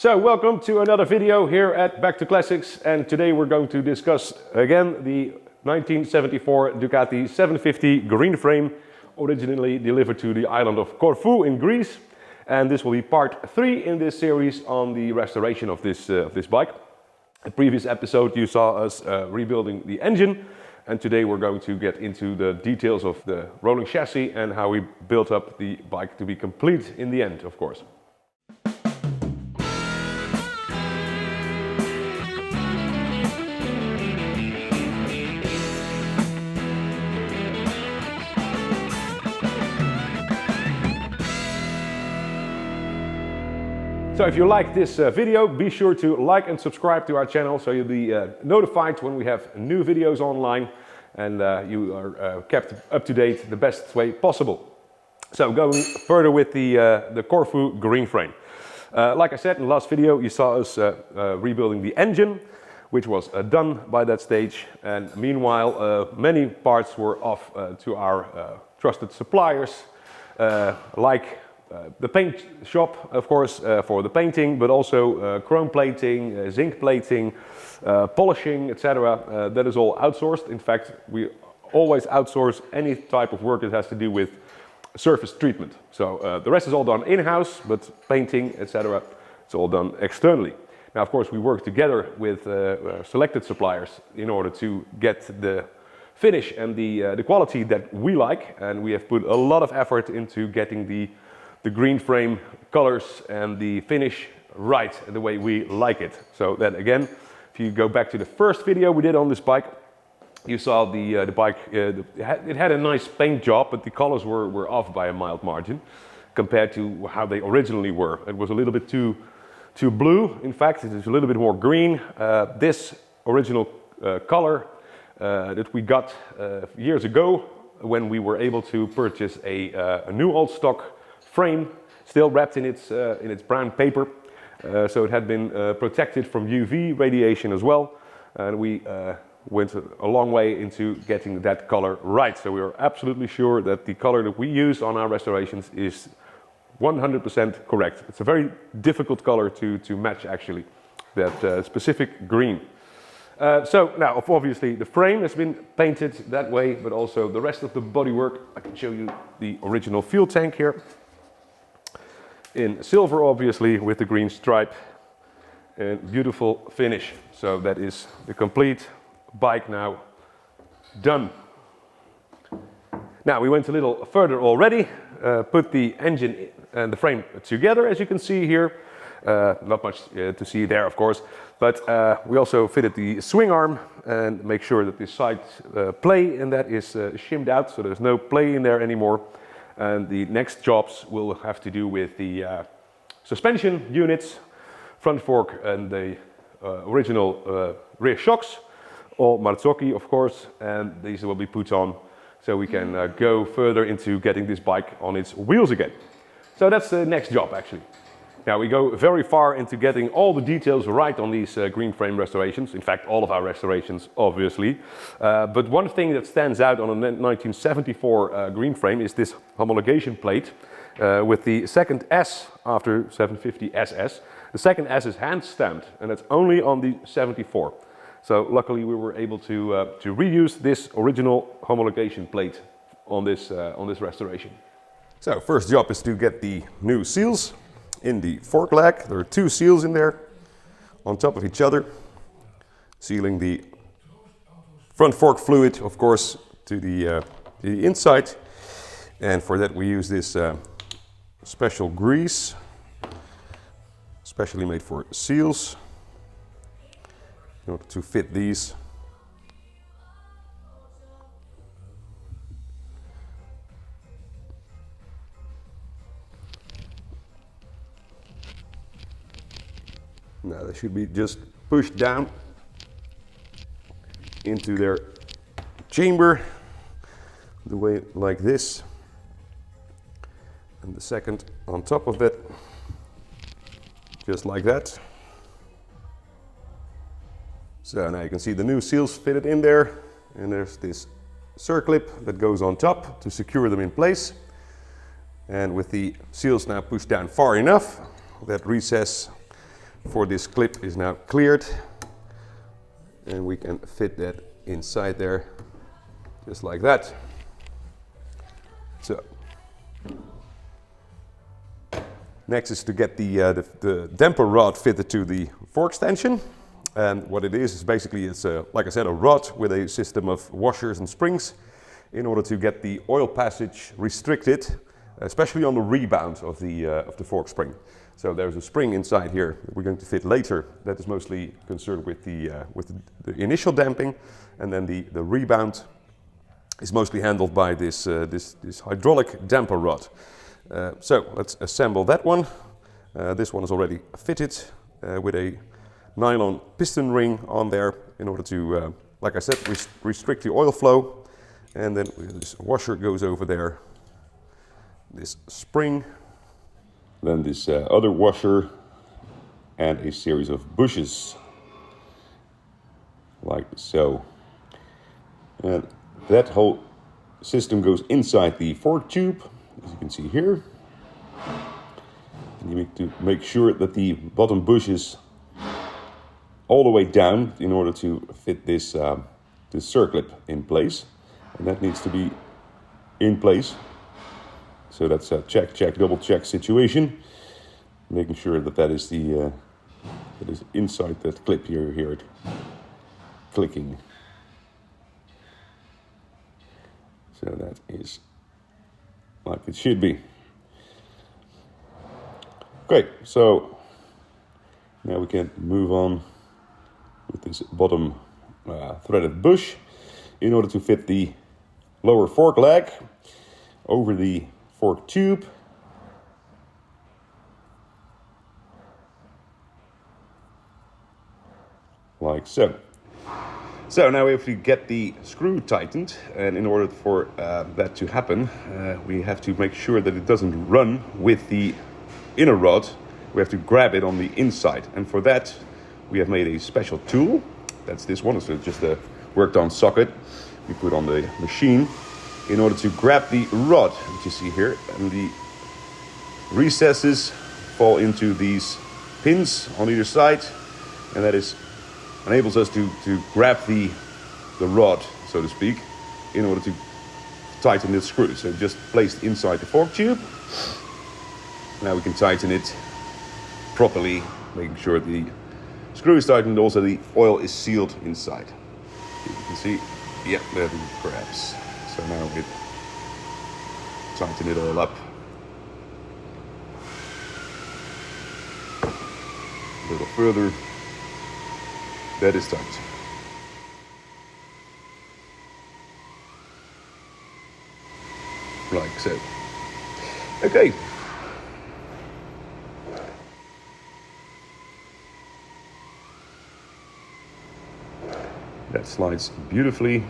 So welcome to another video here at Back to Classics, and today we're going to discuss again the 1974 Ducati 750 Greenframe, originally delivered to the island of Corfu in Greece. And this will be part 3 in this series on the restoration of this bike. In the previous episode you saw us rebuilding the engine, and today we're going to get into the details of the rolling chassis and how we built up the bike to be complete in the end, of course. So if you like this video, be sure to like and subscribe to our channel so you'll be notified when we have new videos online, and you are kept up to date the best way possible. So going further with the Corfu Greenframe. Like I said in the last video, you saw us rebuilding the engine, which was done by that stage, and meanwhile many parts were off to our trusted suppliers, like the paint shop, of course, for the painting, but also chrome plating, zinc plating, polishing, etc. That is all outsourced. In fact, we always outsource any type of work that has to do with surface treatment. So the rest is all done in-house, but painting, etc., it's all done externally. Now, of course, we work together with selected suppliers in order to get the finish and the quality that we like, and we have put a lot of effort into getting the green frame colors and the finish right the way we like it. So then again, if you go back to the first video we did on this bike, you saw the bike, it had a nice paint job, but the colors were off by a mild margin compared to how they originally were. It was a little bit too blue. In fact, it is a little bit more green. This original color that we got years ago when we were able to purchase a new old stock frame, still wrapped in its brown paper, so it had been protected from UV radiation as well, and we went a long way into getting that color right. So we are absolutely sure that the color that we use on our restorations is 100% correct. It's a very difficult color to match, actually, that specific green. So now, obviously, the frame has been painted that way, but also the rest of the bodywork. I can show you the original fuel tank here, in silver, obviously, with the green stripe, and beautiful finish. So that is the complete bike now done. Now we went a little further already, put the engine and the frame together, as you can see here. Not much to see there, of course, but we also fitted the swing arm and make sure that the side play in that is shimmed out, so there's no play in there anymore. And the next jobs will have to do with the suspension units, front fork and the original rear shocks, all Marzocchi, of course, and these will be put on so we can go further into getting this bike on its wheels again. So that's the next job, actually. Now we go very far into getting all the details right on these green frame restorations, in fact all of our restorations, obviously. But one thing that stands out on a 1974 green frame is this homologation plate with the second S after 750 SS. The second S is hand stamped, and that's only on the 74. So luckily we were able to reuse this original homologation plate on this restoration. So first job is to get the new seals in the fork lag. There are 2 seals in there on top of each other, sealing the front fork fluid, of course, to the inside. And for that we use this special grease, specially made for seals, in order to fit these. Now they should be just pushed down into their chamber, the way like this, and the second on top of it, just like that. So now you can see the new seals fitted in there, and there's this circlip that goes on top to secure them in place. And with the seals now pushed down far enough, that recess for this clip is now cleared, and we can fit that inside there just like that. So next is to get the damper rod fitted to the fork extension. And what it is basically, it's like I said, a rod with a system of washers and springs in order to get the oil passage restricted, especially on the rebound of the fork spring. So there's a spring inside here that we're going to fit later that is mostly concerned with the initial damping, and then the rebound is mostly handled by this hydraulic damper rod. So let's assemble that one. This one is already fitted with a nylon piston ring on there in order to, like I said, restrict the oil flow. And then this washer goes over there, this spring, then this other washer, and a series of bushes, like so. And that whole system goes inside the fork tube, as you can see here. And you need to make sure that the bottom bush is all the way down in order to fit this circlip in place. And that needs to be in place. So that's a check, double check situation. Making sure that that is inside that clip here. You hear it clicking. So that is like it should be. Okay, so now we can move on with this bottom threaded bush in order to fit the lower fork leg over the fork tube. Like so. So now we have to get the screw tightened, and in order for that to happen, we have to make sure that it doesn't run with the inner rod. We have to grab it on the inside, and for that we have made a special tool. That's this one. It's just a worked on socket we put on the machine in order to grab the rod, which you see here, and the recesses fall into these pins on either side, and that enables us to grab the rod, so to speak, in order to tighten the screw. So just placed inside the fork tube. Now we can tighten it properly, making sure the screw is tightened, also the oil is sealed inside. You can see, yeah, there it grabs. So now we tighten it all up. A little further. That is tight. Like so. Okay. That slides beautifully.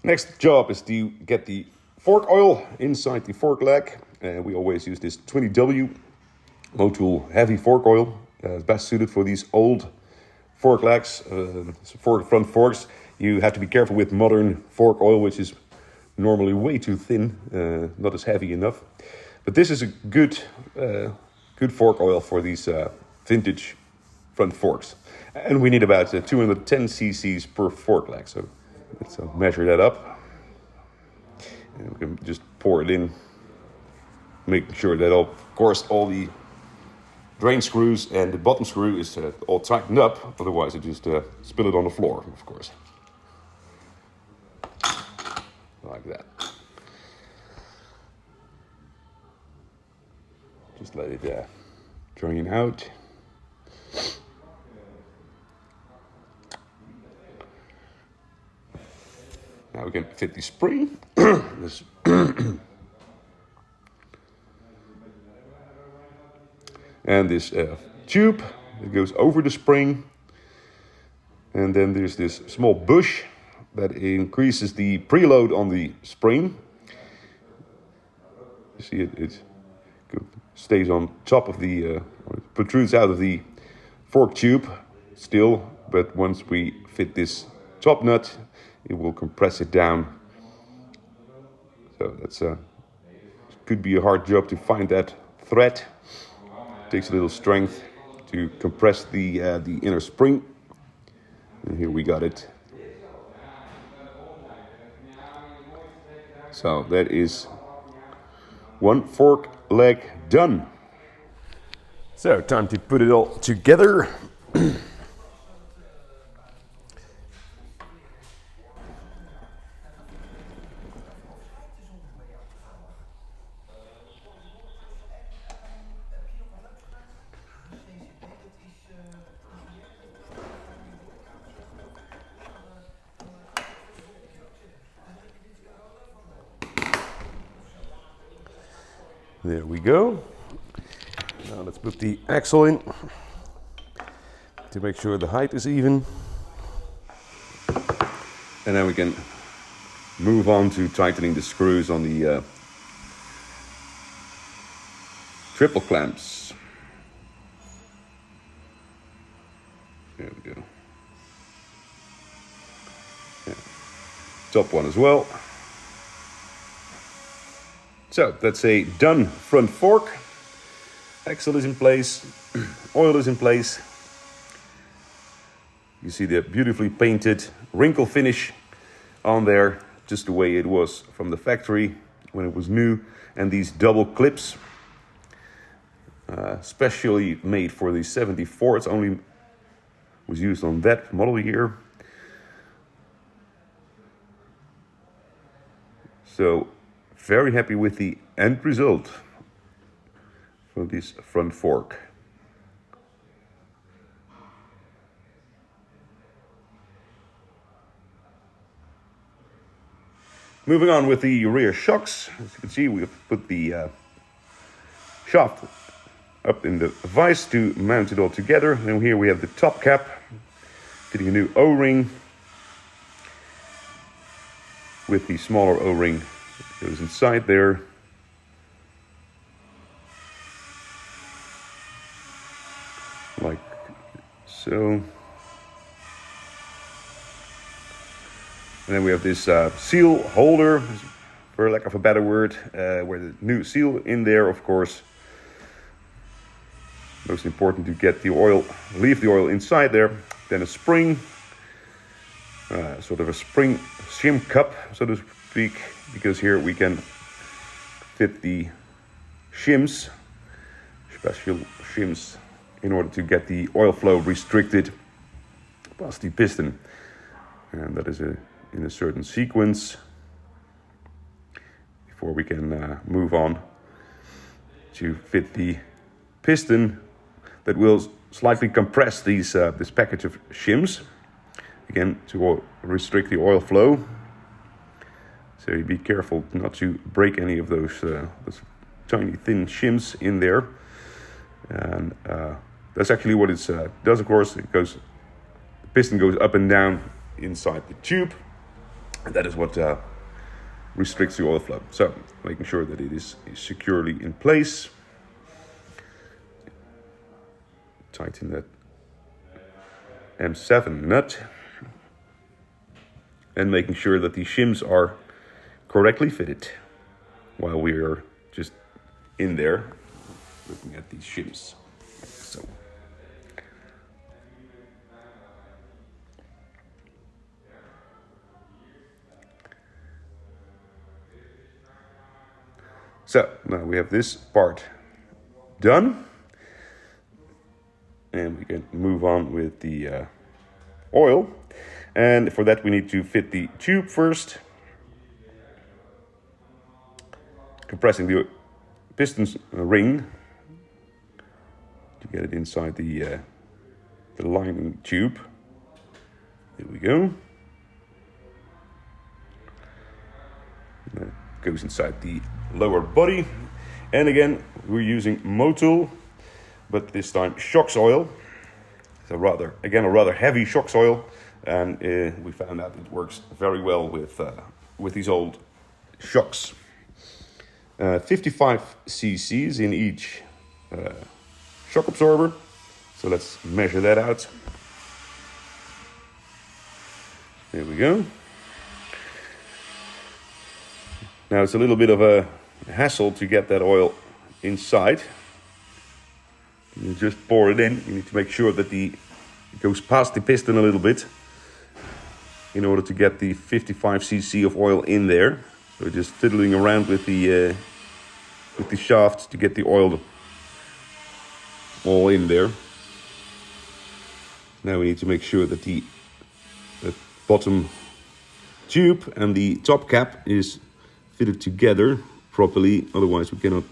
Next job is to get the fork oil inside the fork leg. We always use this 20W Motul heavy fork oil. Best suited for these old fork legs, front forks. You have to be careful with modern fork oil, which is normally way too thin, not as heavy enough. But this is a good fork oil for these vintage front forks. And we need about 210 cc's per fork leg. So let's measure that up. And we can just pour it in, making sure that, of course, all the drain screws and the bottom screw is all tightened up. Otherwise, it just spill it on the floor, of course. Like that. Just let it drain out. Now we can fit the spring. This and this tube that goes over the spring. And then there's this small bush that increases the preload on the spring. You see it stays on top of it protrudes out of the fork tube still, but once we fit this top nut, it will compress it down. So that's could be a hard job to find that thread. Takes a little strength to compress the inner spring. And here we got it. So that is one fork leg done. So time to put it all together. There we go. Now let's put the axle in to make sure the height is even. And then we can move on to tightening the screws on the triple clamps. There we go. Yeah. Top one as well. So that's a done front fork. Axle is in place, oil is in place. You see the beautifully painted wrinkle finish on there, just the way it was from the factory when it was new. And these double clips, specially made for the 74. It's only was used on that model year. So very happy with the end result for this front fork. Moving on with the rear shocks. As you can see, we've put the shaft up in the vise to mount it all together. And here we have the top cap, fitting a new O-ring with the smaller O-ring that goes inside there. Like so. And then we have this seal holder, for lack of a better word, where the new seal in there, of course. Most important to get the oil, leave the oil inside there. Then a spring, sort of a spring shim cup, so to speak, because here we can fit the shims, special shims, in order to get the oil flow restricted past the piston. And that is in a certain sequence before we can move on to fit the piston that will slightly compress these this package of shims, again to restrict the oil flow. So you be careful not to break any of those tiny thin shims in there. And that's actually what it does. Of course, the piston goes up and down inside the tube, and that is what restricts the oil flow. So making sure that it is securely in place. Tighten that M7 nut, and making sure that the shims are correctly fitted while we are just in there looking at these shims. So now we have this part done, and we can move on with the oil. And for that we need to fit the tube first, compressing the piston's ring to get it inside the lining tube. There we go. That goes inside the lower body, and again we're using Motul, but this time shocks oil. So a rather heavy shocks oil, and we found out it works very well with these old shocks. 55 cc's in each shock absorber. So let's measure that out. There we go. Now it's a little bit of a hassle to get that oil inside. You just pour it in. You need to make sure that it goes past the piston a little bit in order to get the 55 cc of oil in there. So just fiddling around with the shaft to get the oil all in there. Now we need to make sure that the bottom tube and the top cap is fitted together properly, otherwise we cannot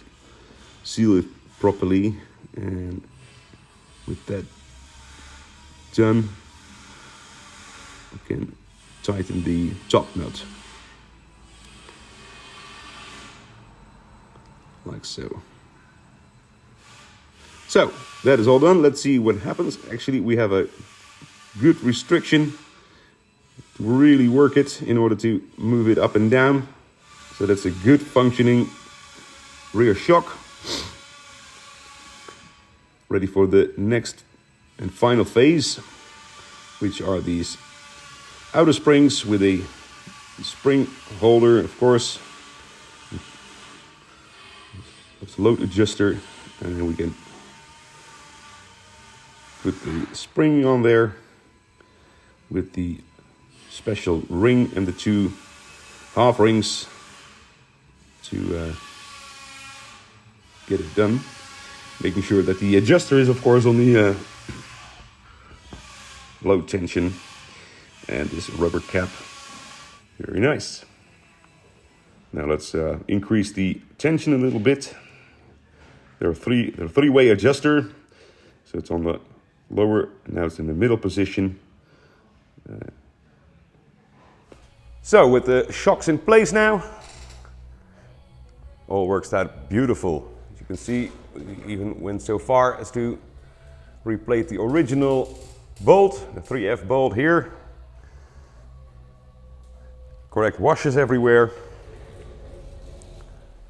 seal it properly. And with that done, we can tighten the top nut like so. So that is all done. Let's see what happens. Actually, we have a good restriction to really work it in order to move it up and down. So that's a good functioning rear shock. Ready for the next and final phase, which are these outer springs with a spring holder, of course. It's a load adjuster, and then we can put the spring on there with the special ring and the two half rings to get it done. Making sure that the adjuster is, of course, on the low tension, and this rubber cap. Very nice. Now let's increase the tension a little bit. There are three-way adjuster, so it's on the lower. Now it's in the middle position. So with the shocks in place now, all works out beautiful. As you can see, we even went so far as to replace the original bolt, the 3F bolt here. Correct washers everywhere.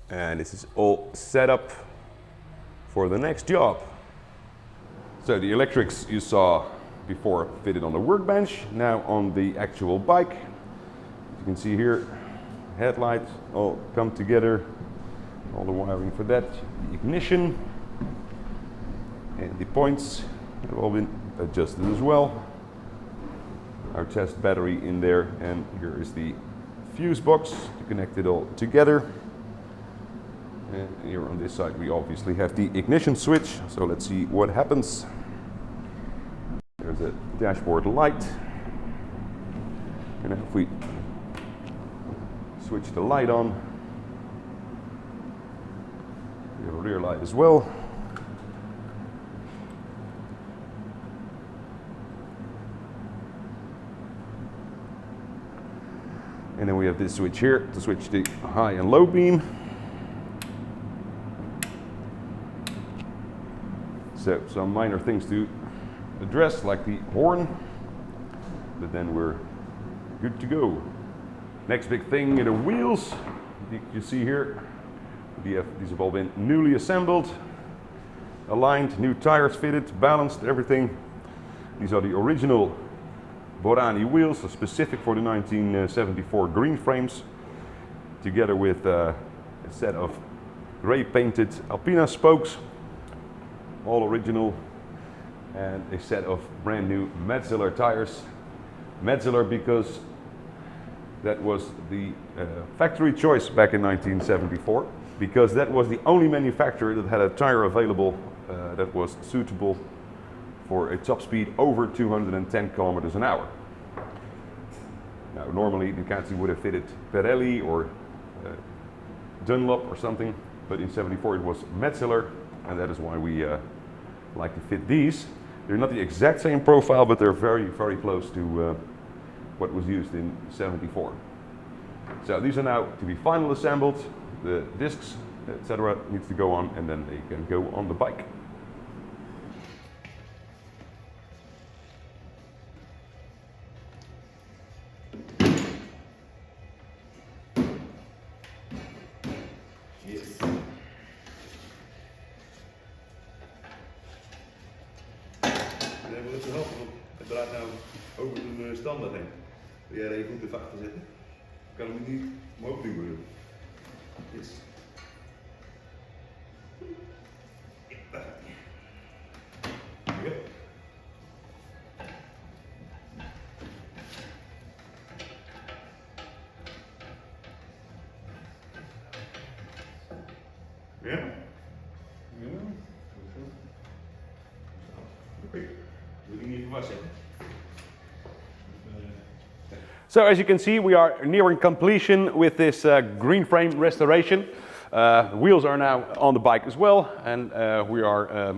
And this is all set up for the next job. So the electrics you saw before fitted on the workbench, now on the actual bike. As you can see here, headlights all come together, all the wiring for that, the ignition, and the points have all been adjusted as well. Our test battery in there, and here is the fuse box to connect it all together. And here on this side we obviously have the ignition switch, so let's see what happens. There's a dashboard light, and if we switch the light on, we have a rear light as well. And then we have this switch here to switch the high and low beam. So some minor things to address, like the horn, but then we're good to go. Next big thing are the wheels. You see here, these have all been newly assembled, aligned, new tires fitted, balanced, everything. These are the original Borani wheels, so specific for the 1974 green frames, together with a set of gray painted Alpina spokes, all original, and a set of brand new Metzeler tires. Metzeler because that was the factory choice back in 1974, because that was the only manufacturer that had a tire available that was suitable for a top speed over 210 kilometers an hour. Now normally Ducati would have fitted Pirelli or Dunlop or something, but in 74 it was Metzeler, and that is why we like to fit these. They're not the exact same profile, but they're very, very close to what was used in 74. So these are now to be final assembled. The discs, etc., needs to go on, and then they can go on the bike. Yes. En dan wil ik je helpen, want het draait nou over een standaard heen. Wil jij er even goed achter zitten? Ik kan hem niet omhoog duwen. Yes. So as you can see, we are nearing completion with this green frame restoration. The wheels are now on the bike as well, and we are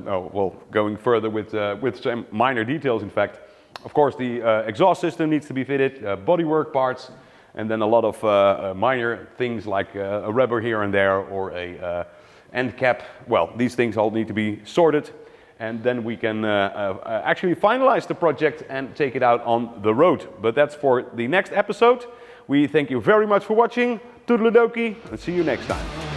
going further with some minor details. In fact, of course, the exhaust system needs to be fitted, bodywork parts, and then a lot of minor things like a rubber here and there or a end cap. Well, these things all need to be sorted, and then we can actually finalize the project and take it out on the road. But that's for the next episode. We thank you very much for watching. Toodledokie, and see you next time.